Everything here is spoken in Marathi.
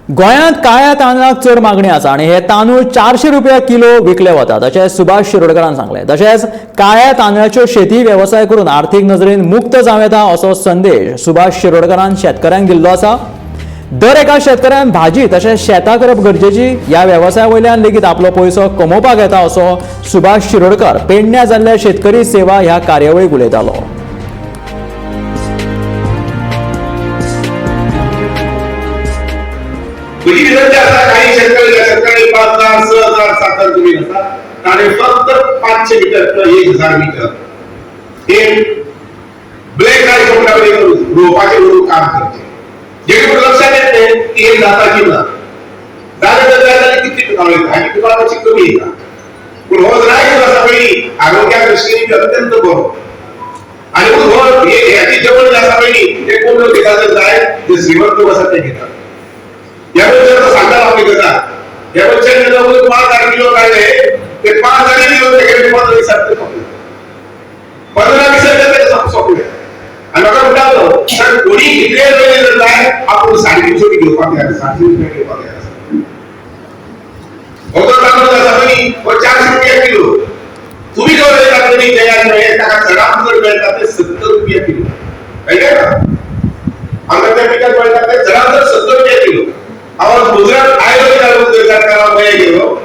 गोंयांत काळ्या तांदळाक चड मागणी आसा आनी हे तांदूळ 400 रुपया किलो विकले वतात अशें सुभाष शिरोडकरान सांगलें. तशेंच काळ्या तांदळाच्यो शेती वेवसाय करून आर्थीक नजरेन मुक्त जावं येता असो संदेश सुभाष शिरोडकरान शेतकऱ्यांक दिल्लो आसा. दर एका शेतकऱ्यान भाजी तशेंच शेतां करप गरजेची. ह्या वेवसाया वयल्यान लेगीत आपलो पयसो कमोवपाक येता असो सुभाष शिरोडकर पेडण्या जाल्ल्या शेतकरी सेवा ह्या कार्यावळीक उलयतालो. काही शेतकरी 5,000, 6,000, 7,000 तुम्ही घेता आणि फक्त 500 मीटर किंवा 1,000 मीटर हे ब्लॅक राईस रोपाचे काम करते. जेणेकरून लक्षात येते की हे जाता की ना जाता किती पिकावं आणि पिकाची कमी येतात. पण हो राईस असा पहिली आरोग्या दृष्टीने अत्यंत बरो आणि मग याची जवळ जाता पहिली ते कोण लोक घेतात जाय जे श्रीमंत असतात ते घेतात. याबद्दल सांगायला आपली गरज आहे. याबद्दल 5,000 किलो काढले ते 5,000 किलो 15-20 सोपले आणि आता उठालो तर कोणी किती वेळ जाय आपण 350 किलो पाहिजे 700 किलो पाहिजे होतो तांदूळ असा पण 400 रुपये किलो तुम्ही जो रेट आपली तयार आहे त्याला चढाव जर मिळतात ते 70 रुपये किलो आहे का आमच्या त्या पिकात मिळतात ते चढाव जर 70 रुपये किलो आवाज गुजरात आयोजन करायला गेलो